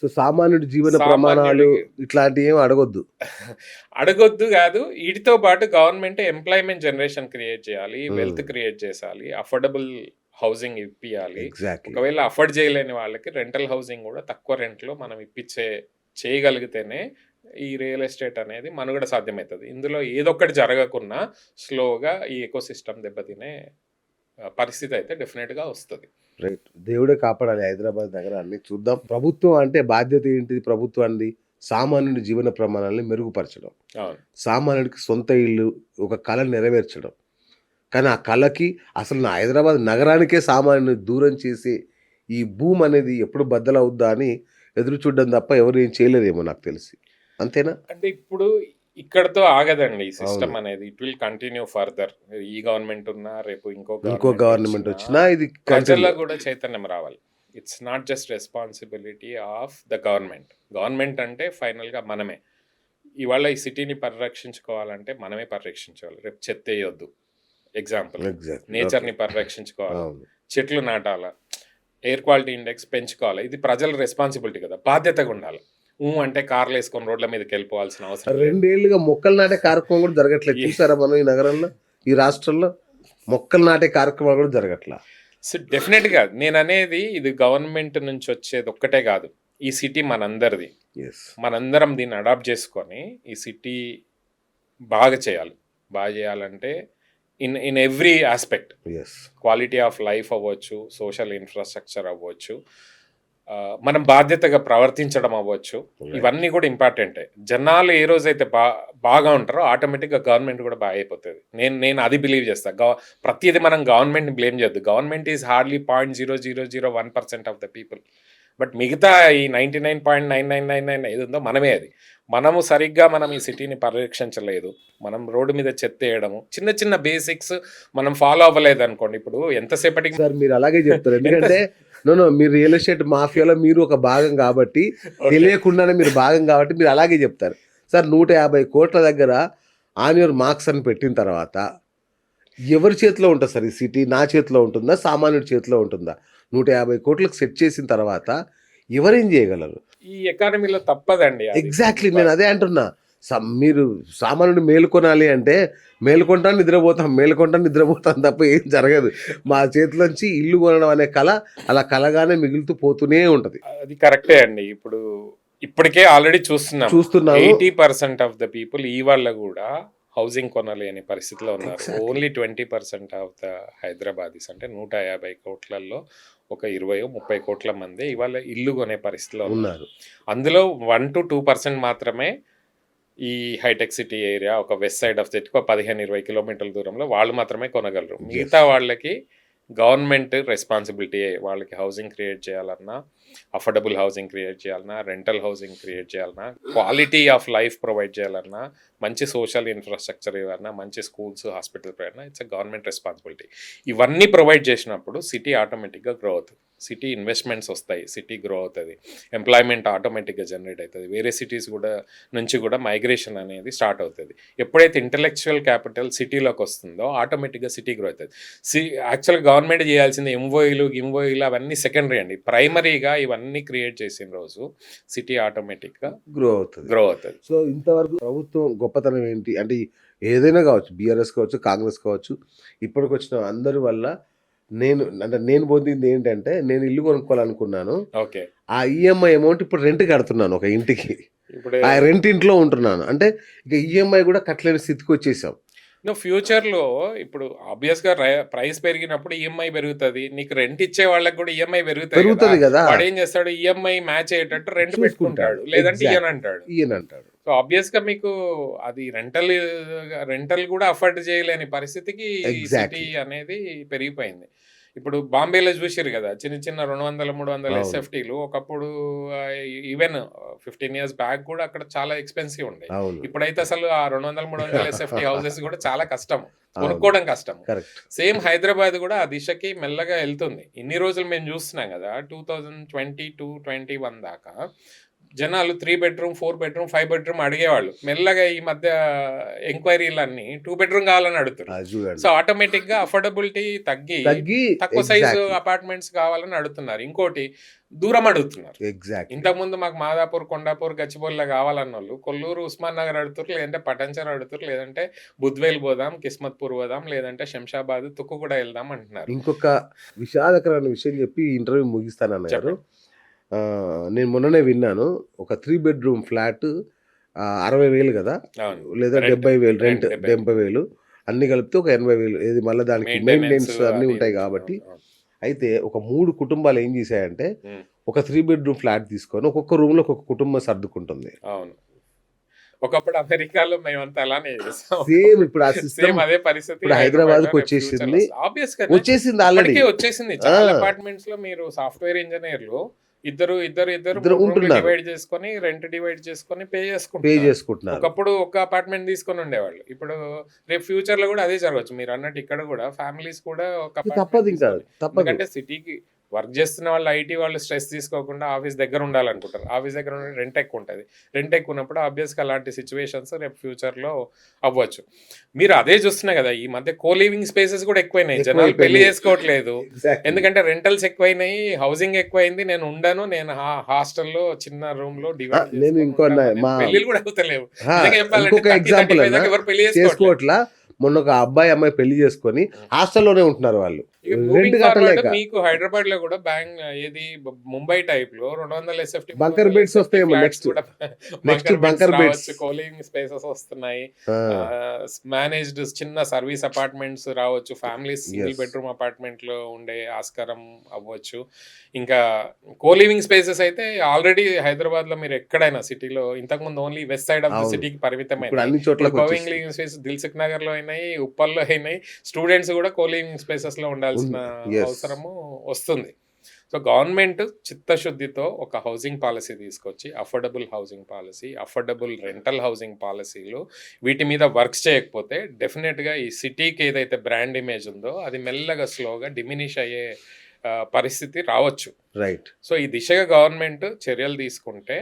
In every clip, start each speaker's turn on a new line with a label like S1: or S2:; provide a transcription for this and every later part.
S1: So, సామాన్యుడి జీవన ప్రమాణాలు
S2: సామాన్యుడికి
S1: ఇట్లాంటివి ఏమి అడగొద్దు.
S2: అడగొద్దు గాదు. ఈటితో పాటు గవర్నమెంట్ ఎంప్లాయ్‌మెంట్ జనరేషన్ క్రియేట్ చేయాలి. Wealth
S1: hmm.
S2: క్రియేట్ చేసాలి. అఫోర్డబుల్ హౌసింగ్ ఇప్పియాలి.
S1: ఎగ్జాక్ట్‌లీ.
S2: ఒకవేళ అఫోర్డ్ చేయలేని వాళ్ళకి రెంటల్ హౌసింగ్ గూడా తక్కువ రెంట్‌లో మనం చేయగలిగితేనే ఈ రియల్ ఎస్టేట్ అనేది మనుగడ సాధ్యమైతది. ఇందులో ఏదొక్కటి జరగకున్నా స్లోగా ఈ ఎకోసిస్టమ్ దెబ్బతినే పరిస్థితి అయితే డెఫినిట్‌గా వస్తది.
S1: రైట్. దేవుడే కాపాడాలి హైదరాబాద్ నగరాన్ని. చూద్దాం. ప్రభుత్వం అంటే బాధ్యత ఏంటిది ప్రభుత్వానిది? సామాన్యుడి జీవన ప్రమాణాలను మెరుగుపరచడం.
S2: అవును.
S1: సామాన్యుడికి సొంత ఇల్లు, ఒక కల నెరవేర్చడం. కానీ ఆ కలకి అసలు నా హైదరాబాద్ నగరానికే సామాన్యుడిని దూరం చేసి ఈ భూమి అనేది ఎప్పుడు బద్దలవుద్దా అని ఎదురు చూడడం తప్ప ఎవరు ఏం చేయలేరేమో నాకు తెలిసి. అంతేనా?
S2: అంటే ఇప్పుడు ఇక్కడితో ఆగదండి ఈ
S1: అవును.
S2: సిస్టమ్ అనేది. It will continue further. ఈ గవర్నమెంట్ ఉన్నా, రేపు ఇంకో
S1: ఇంకో
S2: గవర్నమెంట్
S1: గవర్నమెంట్
S2: వచ్చినా,
S1: వచ్చినా ఇది
S2: ప్రజల్లో
S1: కంటిన్యూ.
S2: గూడా చైతన్యం రావాలి. It's not just responsibility of the government. Government అంటే ఫైనల్‌గా మనమే. ఇవాళ ఈ సిటీని పరిరక్షించుకోవాలంటే మనమే పరిరక్షించాలి. రేపు చెత్తేయొద్దు. ఎగ్జాంపుల్.
S1: ఎగ్జాక్ట్‌లీ. ఓకే.
S2: నేచర్‌ని పరిరక్షించుకోవాలి.
S1: అవును.
S2: చెట్లు నాటాల. ఎయిర్ క్వాలిటీ ఇండెక్స్ పెంచుకోవాలి. ఇది ప్రజల రెస్పాన్సిబిలిటీ కదా! బాధ్యతగుండాలి. అంటే కార్‌లేసుకొని రోడ్ల మీదకెళ్ళిపోవాల్సిన అవసరం లేదు.
S1: 2 ఏళ్లుగా మొక్కలు నాటే కార్యక్రమం కూడా జరగట్లేదు.
S2: ఈ
S1: చూసారా మనం ఈ నగరంలో, ఈ రాష్ట్రంలో మొక్కలు నాటే కార్యక్రమాలు కూడా జరగట్లా.
S2: సో, డెఫినెట్‌గా నేననేది ఇది గవర్నమెంట్ నుంచి వచ్చేది ఒక్కటే గాదు. ఈ సిటీ మనందరిది.
S1: యెస్.
S2: మనందరం దీన్ని అడాప్ట్ చేసుకొని ఈ సిటీ బాగా చేయాలి. బాగా చేయాలంటే in every aspect.
S1: Yes.
S2: Quality of life అవ్వచ్చు, సోషల్ ఇన్‌ఫ్రాస్ట్రక్చర్ అవ్వచ్చు, మనం బాధ్యతగా ప్రవర్తించడం అవ్వచ్చు.
S1: రైట్.
S2: ఇవన్నీ కూడా ఇంపార్టెంటే. జనాలు ఏ రోజైతే బాగా ఉంటారో ఆటోమేటిక్‌గా గవర్నమెంట్ కూడా బాగయిపోతది. నేను నేను అది బిలీవ్ చేస్తా. ప్రతీది మనం గవర్నమెంట్‌ని బ్లేమ్ చేయొద్దు. Government is hardly 0.0001% of the people. But మిగతా ఈ 99.9999 ఏదుందో మనమే అది. మనం ఈ సిటీని పరిరక్షించలేదు. మనం రోడ్డు మీద చెత్తేయడము, చిన్న చిన్న బేసిక్స్ మనం ఫాలో అవ్వలేదనుకోండి. ఇప్పుడు ఎంతసేపటికి
S1: సార్ మీరు అలాగే చెప్తారు.
S2: ఎంత
S1: ఎందుకంటే మీరు రియల్ ఎస్టేట్ మాఫియాలో మీరు ఒక భాగం కాబట్టి,
S2: ఓకే.
S1: తెలియకుండానే మీరు భాగం కాబట్టి మీరు అలాగే చెప్తారు. సార్ 150,00,00,000 దగ్గర ఆన్ యువర్ మార్క్స్ అని పెట్టిన తర్వాత ఎవరి చేతిలో ఉంటది సార్ ఈ సిటీ? నా చేతిలో ఉంటుందా? సామాన్యుడి చేతిలో ఉంటుందా? 150,00,00,000కి సెట్ చేసిన తర్వాత ఎవరేం చేయగలరు?
S2: ఈ ఎకానమీలో తప్పదండి అది.
S1: ఎగ్జాక్ట్‌లీ నేను అదే అంటున్నా. మీరు సామాన్యుడు మేలుకొనాలి అంటే మేలుకుంటాను, నిద్రపోతాం, మేలుకుంటాను, నిద్రపోతాం తప్ప ఏం జరగదు. మా చేతిలోంచి ఇల్లు కొనడం అనే కల అలా కలగానే మిగులుతూ పోతూనే ఉంటది.
S2: అది కరెక్టే అండి. ఇప్పటికే ఆల్రెడీ చూస్తున్నాము.
S1: చూస్తున్నాము.
S2: 80% ఆఫ్ ద పీపుల్ ఇవాళ గూడా హౌసింగ్ కొనలేని పరిస్థితిలో ఉన్నారు.
S1: Exactly.
S2: Only 20% of the Hyderabadis అంటే 150 కోట్లల్లో ఒక 20-30 కోట్ల మందే ఇవాళ ఇల్లు కొనే పరిస్థితిలో ఉన్నారు.
S1: ఉన్నారు.
S2: అందులో 1-2% మాత్రమే ఈ హైటెక్ సిటీ ఏరియా, ఒక వెస్ట్ సైడ్ ఆఫ్ సిటీకి ఒక 15-20 కిలోమీటర్ల దూరంలో వాళ్ళు మాత్రమే కొనగలరు.
S1: యెస్.
S2: మిగతా వాళ్ళకి గవర్నమెంట్ రెస్పాన్సిబిలిటీయే. వాళ్ళకి హౌసింగ్ క్రియేట్ చేయాలన్నా, అఫోర్డబుల్ హౌసింగ్ క్రియేట్ చేయాలన్నా, రెంటల్ హౌసింగ్ క్రియేట్ చేయాలన్నా, క్వాలిటీ ఆఫ్ లైఫ్ ప్రొవైడ్ చేయాలన్నా, మంచి సోషల్ ఇన్ఫ్రాస్ట్రక్చర్ ఇవ్వాలన్నా, మంచి schools, hospital provide it's a government responsibility. ఇవన్నీ ప్రొవైడ్ చేసినప్పుడు సిటీ ఆటోమేటిక్‌గా గ్రో అవుతుంది. సిటీ ఇన్వెస్ట్మెంట్స్ వస్తాయి. సిటీ గ్రో అవుతుంది. ఎంప్లాయ్మెంట్ ఆటోమేటిక్‌గా జనరేట్ అవుతుంది. వేరే సిటీస్ నుంచి కూడా మైగ్రేషన్ అనేది స్టార్ట్ అవుతుంది. ఎప్పుడైతే ఇంటలెక్చువల్ క్యాపిటల్ సిటీలోకి వస్తుందో ఆటోమేటిక్‌గా సిటీ గ్రో అవుతుంది. యాక్చువల్‌గా గవర్నమెంట్ చేయాల్సింది ఎంఓయూలు అవన్నీ సెకండరీ అండి. ప్రైమరీగా ఇవన్నీ క్రియేట్ చేసిన రోజు సిటీ ఆటోమేటిక్‌గా
S1: గ్రో అవుతది.
S2: గ్రో అవుతుంది.
S1: సో ఇంతవరకు ప్రభుత్వం గొప్పతనం ఏంటి? అంటే ఏదైనా కావచ్చు. బీఆర్ఎస్ కావచ్చు, కాంగ్రెస్ కావచ్చు. ఇప్పటికొచ్చిన అందరి వల్ల నేను పొందింది ఏంటంటే, నేను ఇల్లు కొనుక్కోవాలనుకున్నాను.
S2: ఓకే.
S1: ఆ ఈఎంఐ అమౌంట్ ఇప్పుడు రెంట్ కడుతున్నాను ఒక ఇంటికి.
S2: ఇప్పుడు
S1: ఆ రెంట్ ఇంట్లో ఉంటున్నాను. అంటే ఇక ఈఎంఐ కూడా కట్టలేని స్థితికి వచ్చేసాం.
S2: ఫ్యూచర్‌లో ఇప్పుడు ఆబ్వియస్‌గా ప్రైస్ పెరిగినప్పుడు ఈఎంఐ పెరుగుతది. నీకు రెంట్ ఇచ్చే వాళ్ళకి కూడా ఈఎంఐ పెరుగుతది కదా!
S1: పెరుగుతది కదా!
S2: వాడేం చేస్తాడు, ఈఎంఐ మ్యాచ్ అయ్యేటట్టు రెంట్ పెట్టుకుంటాడు.
S1: చూసుకుంటాడు.
S2: లేదంటే
S1: ఎగ్జాక్ట్.
S2: ఇయ్యనంటాడు.
S1: ఈయనంటాడు.
S2: సో, ఆబ్వియస్‌గా మీకు అది రెంటల్ కూడా అఫోర్డ్ చేయలేని పరిస్థితికి సిటీ
S1: ఎగ్జాక్ట్‌లీ.
S2: అనేది పెరిగిపోయింది. ఇప్పుడు బాంబేలో చూసిర్రు కదా! చిన్న చిన్న 200, 300
S1: అవును.
S2: ఎస్ఎఫ్టీలు ఒకప్పుడు ఈవెన్ 15 ఇయర్స్ బ్యాక్ కూడా అక్కడ చాలా ఎక్స్‌పెన్సివ్ ఉండేవి.
S1: అవును.
S2: ఇప్పుడైతే అసలు ఆ 200, 300 ఎస్ఎఫ్టీ హౌసెస్ కూడా చాలా కష్టం.
S1: అవును.
S2: కొనుక్కోవడం కష్టం.
S1: కరెక్ట్.
S2: సేమ్ హైదరాబాద్ కూడా ఆ దిశకి మెల్లగా ఎళ్తుంది. ఇన్ని రోజులు మేము చూస్తున్నాం కదా! 2022, 21 దాకా జనాలు 3 బెడ్రూమ్, 4 బెడ్రూమ్, 5 బెడ్రూమ్ అడిగేవాళ్ళు. మెల్లగా ఈ మధ్య ఎంక్వైరీలన్నీ 2 బెడ్రూమ్ కావాలని అడుగుతున్నారు.
S1: అది
S2: సో
S1: చూడండి
S2: ఆటోమేటిక్‌గా అఫోర్డబిలిటీ తగ్గి
S1: తగ్గి
S2: తక్కువ సైజు
S1: ఎగ్జాక్ట్లీ
S2: అపార్ట్మెంట్స్ కావాలని అడుగుతున్నారు. ఇంకోటి దూరం అడుగుతున్నారు.
S1: ఎగ్జాక్ట్లీ
S2: ఇంతకుముందు మాకు మాదాపూర్, కొండాపూర్, గచ్చిబౌలిలో కావాలన్నోళ్ళు కొల్లూరు, ఉస్మాన్ నగర్ అడుగుతుర్రు, లేదంటే పటాన్చెరు అడుగుతుర్రు, లేదంటే బుద్వేల్ పోదాం, కిస్మత్పూర్ పోదాం, లేదంటే శంషాబాద్, తుక్కుగూడ వెళ్దాం అంటున్నారు.
S1: ఇంకొక విషాదకరమైన విషయం చెప్పి ఈ ఇంటర్వ్యూ ముగిస్తాను అన్నగారు.
S2: చెప్పండి.
S1: నేను మొన్ననే విన్నాను ఒక 3 బెడ్రూమ్ ఫ్లాట్ 60,000 కదా
S2: అవును.
S1: లేదా
S2: Rent.
S1: 70,000 rent
S2: Rent 70,000.
S1: 70,000 అన్ని కలిపితే ఒక 80,000 ఏది మళ్ళీ దానికి మెయింటెనెన్స్ అన్నీ
S2: అది
S1: ఉంటాయి
S2: ఇది.
S1: కాబట్టి
S2: అవును.
S1: అయితే ఒక 3 కుటుంబాలు ఏం చేశాయంటే
S2: ఉమ్,
S1: ఒక 3 బెడ్రూమ్ ఫ్లాట్ తీసుకొని ఒక్కొక్క రూమ్ లో ఒక్కొక్క కుటుంబం సర్దుకుంటుంది.
S2: అవును. ఒకప్పుడు అమెరికాలో మేమంతా అలానే చేసాం.
S1: సేమ్ ఇప్పుడు ఆ సిస్టమ్
S2: సేమ్ అదే పరిస్థితి
S1: ఇప్పుడు హైదరాబాద్కి వచ్చేసింది
S2: వచ్చేసింది
S1: ఆల్రెడీ.
S2: వచ్చేసింది. చాలా అపార్ట్మెంట్స్ లో మీరు సాఫ్ట్వేర్ ఇంజనీర్లు ఇద్దరు
S1: ఇద్దరు ఉంటున్నారు.
S2: డివైడ్ చేసుకొని రెంట్ డివైడ్ చేసుకొని పే
S1: పే
S2: చేసుకుంటారు.
S1: చేసుకుంటున్నారు.
S2: ఒకప్పుడు ఒక అపార్ట్మెంట్ తీసుకొని ఉండేవాళ్ళు. ఇప్పుడు రేపు ఫ్యూచర్ లో కూడా అదే జరగచ్చు. మీరు అన్నట్టు ఇక్కడ కూడా ఫ్యామిలీస్ కూడా ఒక
S1: ఇది
S2: apartment
S1: తప్పదు ఇంకా
S2: తీసుకొని-
S1: తప్పదు.
S2: ఎందుకంటే సిటీకి వర్క్ చేస్తున్న వాళ్ళు ఐటీ వాళ్ళు స్ట్రెస్ తీసుకోకుండా ఆఫీస్ దగ్గర ఉండాలనుకుంటారు. ఆఫీస్ దగ్గర ఉండే రెంట్ ఎక్కువ ఉంటుంది. రెంట్ ఎక్కువ ఉన్నప్పుడు ఆబ్వియస్గా అలాంటి సిచ్యువేషన్స్ రేపు ఫ్యూచర్లో అవ్వచ్చు. మీరు అదే చూస్తున్నాయి కదా, ఈ మధ్య కో లివింగ్ స్పేసెస్ కూడా ఎక్కువైనాయి. జనాలు
S1: ఎక్కువైపోయినాయి.
S2: పెళ్లి చేసుకోవట్లేదు.
S1: Exactly.
S2: ఎందుకంటే రెంటల్స్ ఎక్కువైనాయి, హౌసింగ్ ఎక్కువైంది. నేను ఉండను, నేను హాస్టల్లో చిన్న రూమ్ లో డివైడ్
S1: నేను ఇంకో
S2: పెళ్లిలు కూడా అవుతలేవు.
S1: ఆ,
S2: నిజంగా చెప్పాలంటే
S1: ఇంకొక
S2: 30,
S1: ఎగ్జాంపుల్
S2: 35
S1: అన్న
S2: దాకా ఎవరు పెళ్లి చేసుకోవట్లేదు.
S1: చేసుకోవట్లా. మొన్న ఒక అబ్బాయి అమ్మాయి పెళ్లి చేసుకొని హాస్టల్లోనే ఉంటున్నారు వాళ్ళు.
S2: ఇక
S1: రెంట్
S2: moving forward
S1: కట్టలేక
S2: మీకు హైదరాబాద్ లో కూడా ఏది ముంబై టైప్ లో 200 SFT
S1: బంకర్ బెడ్స్ వస్తాయేమో next next bunker beds.
S2: Calling spaces వస్తున్నాయి. మేనేజ్డ్ చిన్న సర్వీస్ అపార్ట్మెంట్స్ రావచ్చు. Families single
S1: Yes.
S2: Bedroom apartment లో ఉండే ఆస్కారం అవ్వచ్చు. ఇంకా కోలివింగ్ స్పేసెస్ అయితే ఆల్రెడీ హైదరాబాద్ లో మీరు ఎక్కడైనా సిటీలో ఇంతకు ముందు only west side of the
S1: అవును.
S2: సిటీకి
S1: ఇప్పుడు
S2: పరిమితమైన
S1: అన్ని చోట్ల
S2: కోలివింగ్ స్పేస్ దిల్సుఖ్ నగర్ లో అయినాయి, ఉప్పల్లో అయినాయి. స్టూడెంట్స్ కూడా కోలివింగ్ స్పేసెస్ లో ఉండాల్సిన
S1: Yes.
S2: అవసరము వస్తుంది. సో గవర్నమెంట్ చిత్తశుద్ధితో ఒక హౌసింగ్ పాలసీ తీసుకొచ్చి affordable housing policy, affordable rental housing పాలసీలు వీటి మీద వర్క్స్ చేయకపోతే డెఫినెట్గా ఈ సిటీకి ఏదైతే బ్రాండ్ ఇమేజ్ ఉందో అది మెల్లగా స్లోగా డిమినిష్ అయ్యే పరిస్థితి రావచ్చు.
S1: రైట్.
S2: సో ఈ దిశగా గవర్నమెంట్ చర్యలు తీసుకుంటే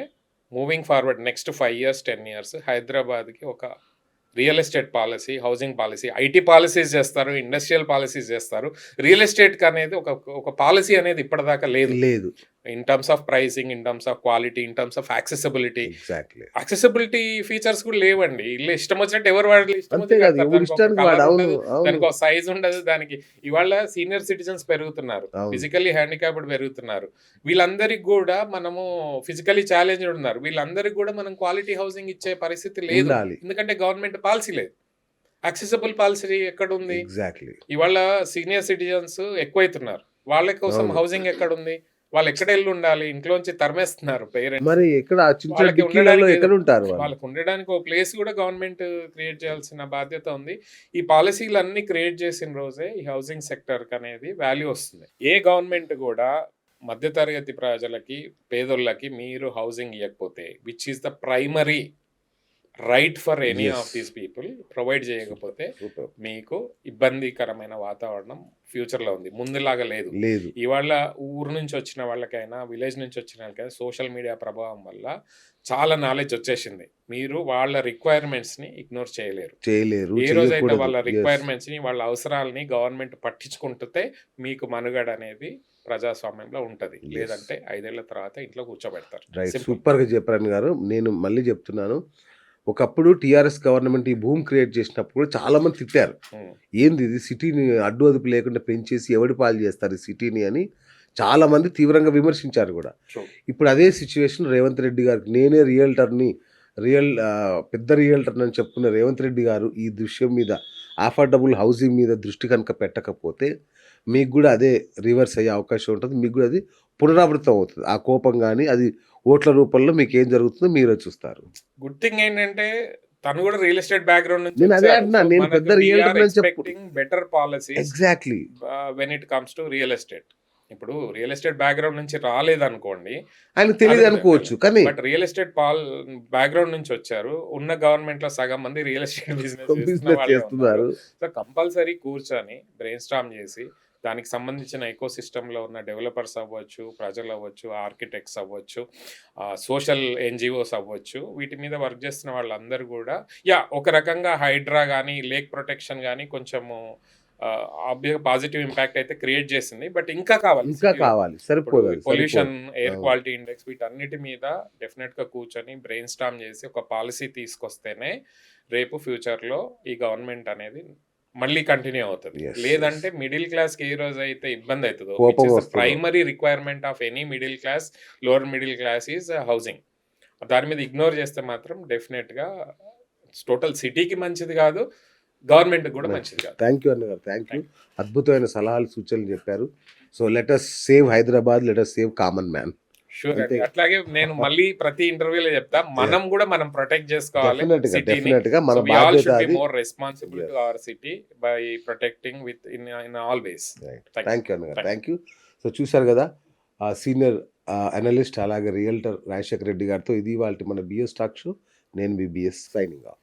S2: moving forward next 5 years 10 years హైదరాబాద్కి ఒక real estate policy, housing policy, IT policies చేస్తారు, ఇండస్ట్రియల్ పాలసీస్ చేస్తారు. రియల్ ఎస్టేట్కి అనేది ఒక పాలసీ అనేది ఇప్పటిదాకా లేదు.
S1: లేదు
S2: in terms of pricing, in terms of quality, in terms of accessibility.
S1: Exactly.
S2: Accessibility features కూడా లేవండి. ఇల్లు ఇష్టం వచ్చినట్టు ఎవరు వాడు ఇష్టం
S1: అంతే కాదు ఎవరు ఇష్టానికి వాడు. అవును
S2: దానికి
S1: అవును
S2: ఒక సైజ్ ఉండదు. దానికి ఇవాళ సీనియర్ సిటిజన్స్ పెరుగుతున్నారు,
S1: అవును.
S2: ఫిజికల్లీ హ్యాండిక్యాప్డ్ పెరుగుతున్నారు. వీళ్ళందరికీ కూడా మనము ఫిజికల్లీ ఛాలెంజ్డ్ ఉన్నారు. వీళ్ళందరికీ కూడా మనం క్వాలిటీ హౌసింగ్ ఇచ్చే పరిస్థితి లేదు.
S1: ఉండాలి.
S2: ఎందుకంటే గవర్నమెంట్ పాలసీ లేదు. యాక్సెసిబుల్ పాలసీ ఎక్కడుంది?
S1: ఎగ్జాక్ట్లీ.
S2: ఇవాళ సీనియర్ సిటిజన్స్ ఎక్కువైతున్నారు. వాళ్ళ కోసం
S1: అవును.
S2: హౌసింగ్ ఎక్కడుంది? వాళ్ళు ఎక్కడ వెళ్ళి ఉండాలి? ఇంట్లోంచి తరిమేస్తున్నారు పేరెంట్స్.
S1: మరి ఎక్కడ ఆ చిన్న చిన్న
S2: వాళ్ళకి
S1: డిక్కీలలో
S2: ఉండడానికి
S1: ఎక్కడ ఉంటారు వాళ్ళు?
S2: వాళ్ళకు ఉండడానికి ఒక ప్లేస్ కూడా గవర్నమెంట్ క్రియేట్ చేయాల్సిన బాధ్యత ఉంది. ఈ పాలసీలు అన్ని క్రియేట్ చేసిన రోజే ఈ హౌసింగ్ సెక్టర్ అనేది వాల్యూ వస్తుంది. ఏ గవర్నమెంట్ కూడా మధ్యతరగతి ప్రజలకి, పేదోళ్ళకి మీరు హౌసింగ్ ఇవ్వకపోతే, which is the primary right for any
S1: Yes.
S2: Of these people, provide చేయకపోతే
S1: Super.
S2: మీకు ఇబ్బందికరమైన వాతావరణం ఫ్యూచర్లో ఉంది. ముందులాగా లేదు.
S1: లేదు
S2: ఇవాళ ఊరు నుంచి వచ్చిన వాళ్ళకైనా, విలేజ్ నుంచి వచ్చిన వాళ్ళకైనా సోషల్ మీడియా ప్రభావం వల్ల చాలా నాలెడ్జ్ వచ్చేసింది. మీరు వాళ్ళ రిక్వైర్మెంట్స్ని ఇగ్నోర్ చేయలేరు.
S1: చేయలేరు
S2: ఏ రోజైతే
S1: చేయకూడదు.
S2: వాళ్ళ
S1: Yes.
S2: రిక్వైర్మెంట్స్ని, వాళ్ళ అవసరాలని గవర్నమెంట్ పట్టించుకుంటే మీకు మనుగడ అనేది ప్రజాస్వామ్యంలో ఉంటుంది.
S1: Yes.
S2: లేదంటే 5 ఏళ్ల తర్వాత ఇంట్లో కూర్చోబెడతారు.
S1: రైట్.
S2: Simple.
S1: సూపర్గా చెప్పారు గారు. నేను మళ్ళీ చెప్తున్నాను, ఒకప్పుడు టీఆర్ఎస్ గవర్నమెంట్ ఈ భూమి క్రియేట్ చేసినప్పుడు కూడా చాలా మంది తిట్టారు.
S2: ఉమ్,
S1: ఏంది ఇది సిటీని అడ్డు అదుపు లేకుండా పెంచేసి ఎవడి పాలు చేస్తారు ఈ సిటీని అని చాలా మంది తీవ్రంగా విమర్శించారు కూడా.
S2: true.
S1: ఇప్పుడు అదే సిచ్యువేషన్ రేవంత్ రెడ్డి గారికి, నేనే రియల్టర్ని పెద్ద రియల్టర్ అని చెప్పుకున్న రేవంత్ రెడ్డి గారు ఈ దృశ్యం మీద, అఫోర్డబుల్ హౌసింగ్ మీద దృష్టి కనుక పెట్టకపోతే మీకు కూడా అదే రివర్స్ అయ్యే అవకాశం ఉంటుంది. మీకు కూడా అది పునరావృతం అవుతుంది. ఆ కోపం కానీ అది ఓట్ల రూపంలో మీకు ఏం జరుగుతుందో మీరే చూస్తారు.
S2: గుడ్ థింగ్ ఏంటంటే తను కూడా రియల్ ఎస్టేట్ బ్యాక్గ్రౌండ్ నుంచి
S1: నేను అదే అంటున్నా, నేను పెద్ద రియల్టర్ అని చెప్పు.
S2: Better policies
S1: exactly.
S2: When it comes to real estate. ఇప్పుడు రియల్ ఎస్టేట్ బ్యాక్గ్రౌండ్ నుంచి రాలేదనుకోండి,
S1: ఆయనకు తెలియదు అనుకోవచ్చు, కానీ
S2: బట్ రియల్ ఎస్టేట్ బ్యాక్గ్రౌండ్ నుంచి వచ్చారు. ఉన్న గవర్నమెంట్ లో సగం మంది రియల్ ఎస్టేట్ బిజినెస్
S1: బిజినెస్ చేస్తున్నారు.
S2: సో కంపల్సరీ కూర్చొని బ్రెయిన్ స్టార్మ్ చేసి దానికి సంబంధించిన ఎకో సిస్టంలో ఉన్న డెవలపర్స్ అవ్వచ్చు, ప్రజలు అవ్వచ్చు, ఆర్కిటెక్ట్స్ అవ్వచ్చు, సోషల్ ఎన్జిఓస్ అవ్వచ్చు, వీటి మీద వర్క్ చేస్తున్న వాళ్ళందరూ కూడా ఒక రకంగా హైడ్రా కానీ లేక్ ప్రొటెక్షన్ కానీ కొంచెము పాజిటివ్ ఇంపాక్ట్ అయితే క్రియేట్ చేసింది. బట్ ఇంకా కావాలి
S1: ఇంకా కావాలి, సరిపోదు,
S2: పొల్యూషన్, ఎయిర్
S1: అవును.
S2: క్వాలిటీ ఇండెక్స్ వీటన్నిటి మీద డెఫినెట్ గా కూర్చొని బ్రెయిన్ స్టార్మ్ చేసి ఒక పాలసీ తీసుకొస్తేనే రేపు ఫ్యూచర్ లో ఈ గవర్నమెంట్ అనేది మళ్ళీ కంటిన్యూ అవుతుంది.
S1: Yes,
S2: లేదంటే మిడిల్ క్లాస్ కి ఏ రోజు అయితే ఇబ్బంది అవుతుందో,
S1: కోపం వస్తుందో.
S2: Primary requirement of any middle class, lower middle class is housing. దాని మీద ఇగ్నోర్ చేస్తే మాత్రం డెఫినెట్ గా టోటల్ సిటీకి మంచిది కాదు, గవర్నమెంట్ కూడా మంచిది కాదు.
S1: థ్యాంక్ యూ అన్నగారు, థ్యాంక్ యూ. అద్భుతమైన సలహాలు సూచనలు చెప్పారు. So let us save Hyderabad, let us save common man.
S2: Sure అండి. అట్లాగే నేను మళ్ళీ ప్రతి ఇంటర్వ్యూలో చెప్తా, మనం కూడా మనం ప్రొటెక్ట్ చేసుకోవాలి సిటీని.
S1: డెఫినెట్ గా మన
S2: So we all
S1: బాధ్యత
S2: should be
S1: అది.
S2: more responsible to our city by protecting in all ways. Thank
S1: thank you అన్నగారు, థ్యాంక్ యూ. సో చూశారు కదా సీనియర్ అనలిస్ట్ అలాగే రియల్టర్ రాజశేఖర రెడ్డి గారితో. ఇది వాళ్ళ మన బిఎస్ టాక్ షో. నేను మీ బిఎస్ సైనింగ్ ఆఫ్.